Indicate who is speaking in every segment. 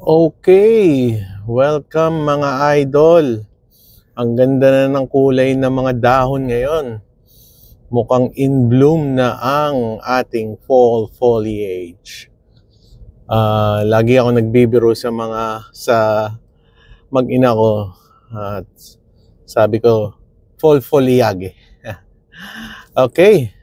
Speaker 1: Okay, welcome mga idol. Ang ganda na ng kulay ng mga dahon ngayon. Mukhang in bloom na ang ating fall foliage. Lagi ako nagbibiro sa mag-ina ko at sabi ko fall foliage. Okay,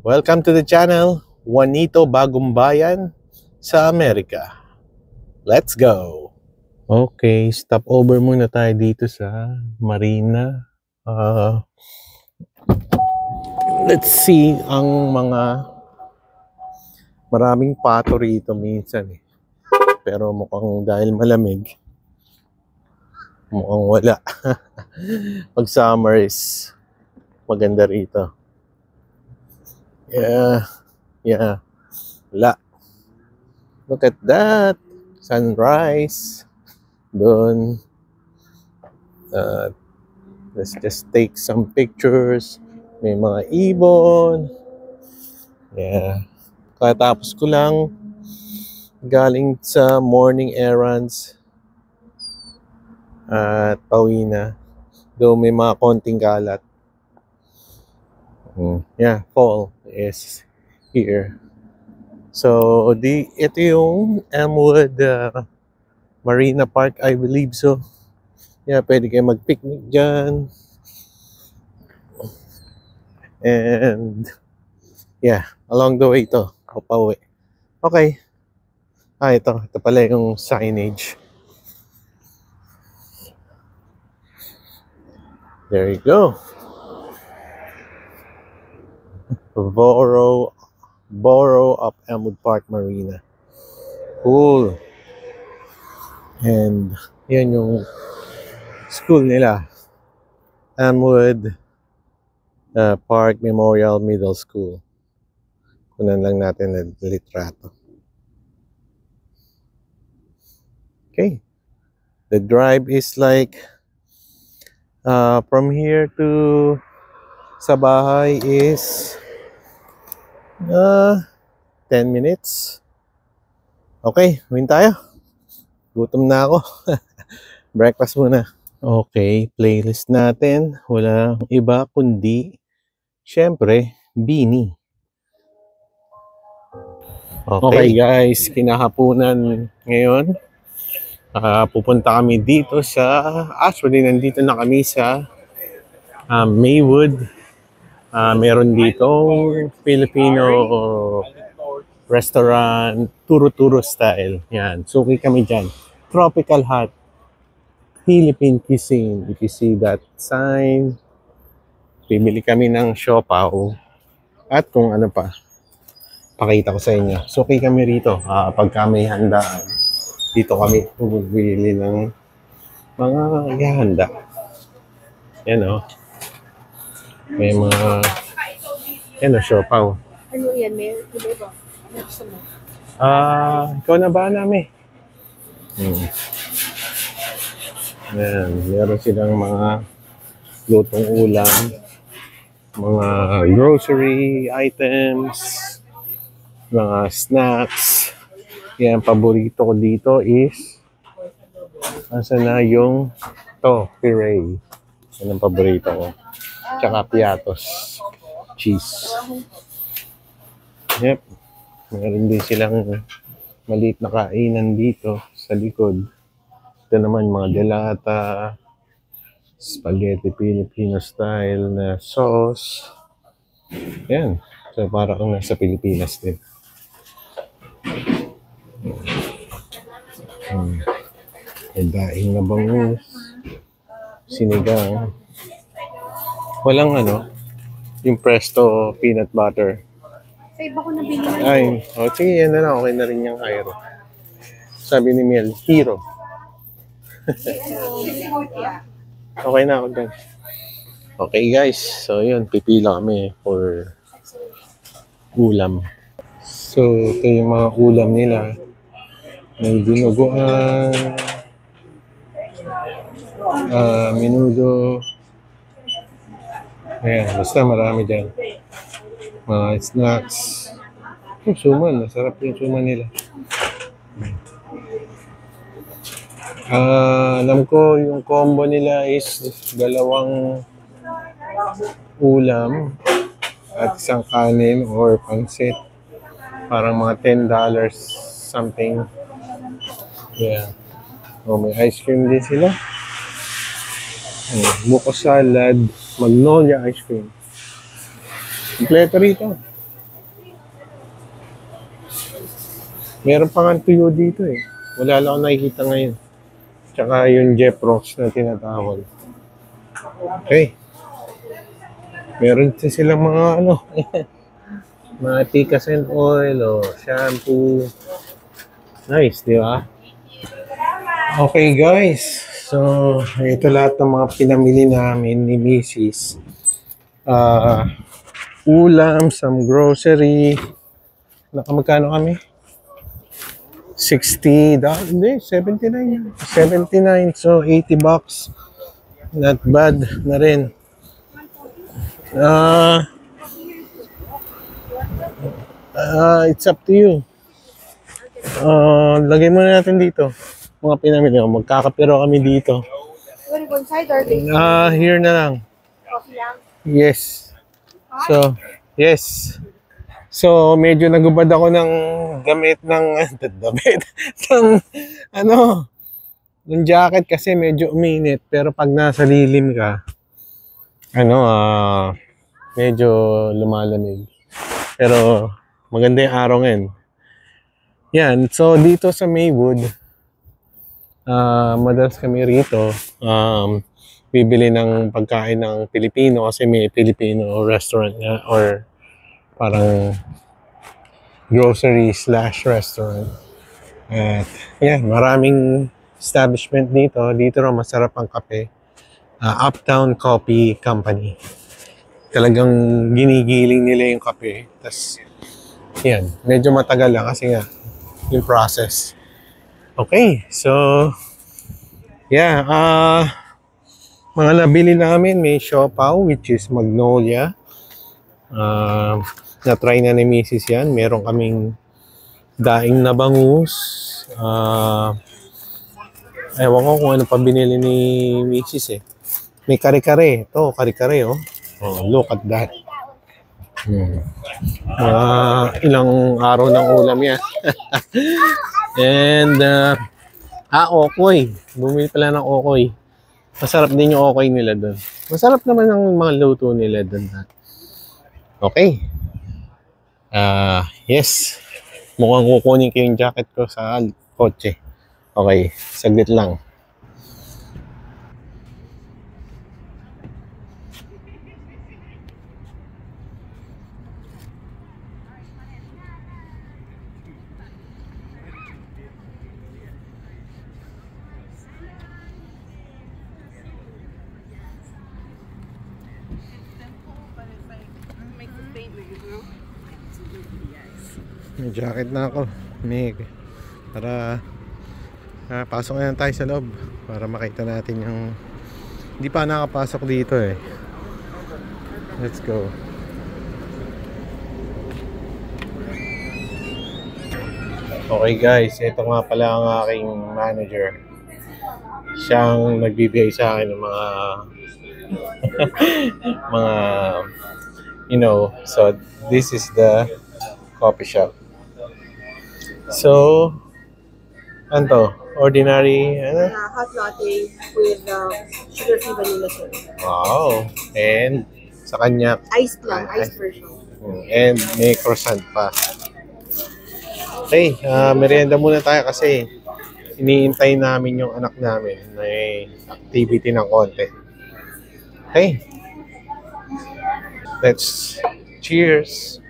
Speaker 1: welcome to the channel Juanito Bagong Bayan sa Amerika. Let's go! Okay, stop over muna tayo dito sa Marina. Let's see ang maraming pato rito minsan eh. Pero mukhang dahil malamig, mukhang wala. Pag summer is maganda rito. Yeah. Wala. Look at that. Sunrise. Doon. Let's just take some pictures. May mga ibon. Yeah. Katapos ko lang galing sa morning errands at pauwi na. Though may mga konting kalat. Yeah, fall is here. So, ito yung Elmwood Marina Park, I believe so. Yeah, pwede kayo mag-picnic dyan. And, yeah, along the way ito, pauwi. Okay. Ito pala yung signage. There you go. Borough of Elmwood Park Marina. Cool. And yan yung school nila. Elmwood Park Memorial Middle School. Kunan lang natin ang litrato. Okay. The drive is like from here to sa bahay is 10 minutes. Okay, win tayo. Gutom na ako. Breakfast muna. Okay, playlist natin. Wala iba kundi, syempre, Bini. Okay guys, kinahapunan ngayon. Pupunta kami dito actually nandito na kami sa Maywood. Meron dito Filipino restaurant, turo-turo style. Yan, suki kami dyan. Tropical hot Philippine cuisine. If you see that sign, bibili kami ng siopaw at kung ano pa. Pakita ko sa inyo. Suki kami rito. Pagka may handaan, dito kami bumibili ng mga ihahanda. Yan o. May mga siopaw.
Speaker 2: Ano yan? May iba? Ano gusto mo?
Speaker 1: Ikaw na ba namin? Yan, meron silang mga lutong ulam, mga grocery items, mga snacks. Yan, paborito ko dito is nasa na yung puree. Yan ang paborito ko. Tsaka piatos. Cheese. Yep. Meron din silang maliit na kainan dito sa likod. Ito naman mga delata, spaghetti Filipino style na sauce. Yan. So para kang nasa Pilipinas din. May daing na bangus. Sinigang. Walang yung presto peanut butter.
Speaker 2: Sa iba ko nabili.
Speaker 1: Ay, sige, yan na lang. Okay na rin yung Cairo. Sabi ni Miel, hero. Okay na ako dyan. Okay guys, so yun, pipila kami for ulam. So, ito yung mga ulam nila. May dinuguan, menudo. Ayan, basta marami dyan. Mga snacks. Yung suman, masarap yung suman nila. Alam ko yung combo nila is dalawang ulam at isang kanin or pansit. Parang mga $10 something. Yeah. Oh, may ice cream din sila. Buko salad, magnolia ice cream. Kompleto rito. Meron pa nga tuyo dito eh. Wala lang ako nakikita ngayon. Tsaka yung Jeff Rocks na tinatawag. Okay. Meron din silang mga ano, mga tikas and oil o shampoo. Nice, di ba? Okay guys. So, ito lahat ng mga pinamili namin ni Mrs. Ulam, some grocery. Nakamagkano kami? $60. Hindi, 79. 79. So, $80. Not bad na rin. It's up to you. Lagay muna natin dito. Mga pinamili ko. Magkakapiro kami dito.
Speaker 2: You wanna go inside or they
Speaker 1: Here na lang.
Speaker 2: coffee lang?
Speaker 1: Yes. So, yes. So, medyo nagubad ako ng damit ng damit ng ano, ng jacket kasi medyo uminit, pero pag nasa lilim ka, medyo lumalamig. Pero maganda yung araw ngayon. Yan, so dito sa Maywood, madalas kami rito bibili ng pagkain ng Pilipino kasi may Filipino restaurant nga or parang grocery/restaurant. At yan, maraming establishment dito. Dito raw masarap ang kape. Uptown Coffee Company. Talagang ginigiling nila yung kape. Tapos, yan, medyo matagal lang kasi nga yung process. Okay, so yeah, mga nabili namin, may siopaw which is magnolia. Na-try na ni Mrs. yan. Meron kaming daing na bangus. Ewan ko kung ano pa binili ni Mrs. eh. May kare-kare. Ito, kare-kare oh. Oh, look at that. Ilang araw ng ulam yan. And, okoy. Bumili pala ng okoy. Masarap din yung okoy nila doon. Masarap naman ang mga luto nila doon. Okay. Yes. Mukhang kukunin ko yung jacket ko sa kotse. Okay, saglit lang. May jacket na ako. Para pasok na tayo sa loob para makita natin yung hindi pa nakapasok dito eh. Let's go. Okay guys, ito nga pala ang aking manager. Siyang nagbibigay sa akin ng mga mga so this is the coffee shop. So, ano to? Ordinary,
Speaker 2: Hot latte with sugar-free vanilla syrup.
Speaker 1: Wow. And sa kanya,
Speaker 2: Iced lang, iced version.
Speaker 1: and may croissant pa. Okay, merienda muna tayo kasi iniintay namin yung anak namin. May activity ng konti. Okay. Let's cheers.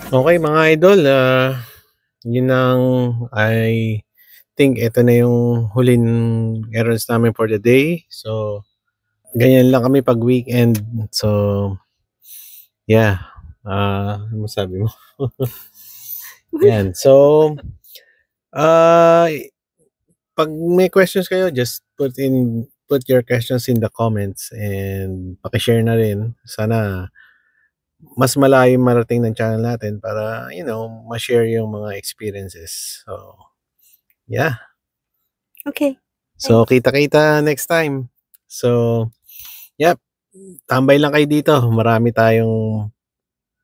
Speaker 1: Okay mga idol, yun ang I think ito na yung huling errands namin for the day. So, ganyan lang kami pag weekend. So, yeah. Ano sabi mo? Yan. So, pag may questions kayo, just put your questions in the comments and paki-share na rin. Sana mas malayo marating ng channel natin para, ma-share yung mga experiences. So, yeah.
Speaker 2: Okay.
Speaker 1: So, kita-kita next time. So, yep. Tambay lang kayo dito. Marami tayong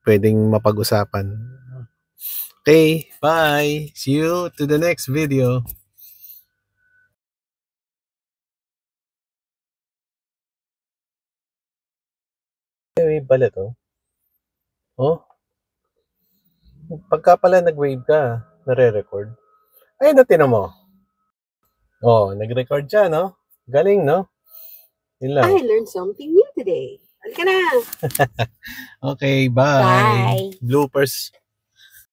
Speaker 1: pwedeng mapag-usapan. Okay, bye. See you to the next video. May balat, oh. Oh. Pagka pala nag-wave ka, nare-record. Ayun na, tinan mo. Oh, nag-record siya, no? Galing, no? Yun lang.
Speaker 2: I learned something new today. Halika na.
Speaker 1: Okay, bye.
Speaker 2: Bye.
Speaker 1: Bloopers.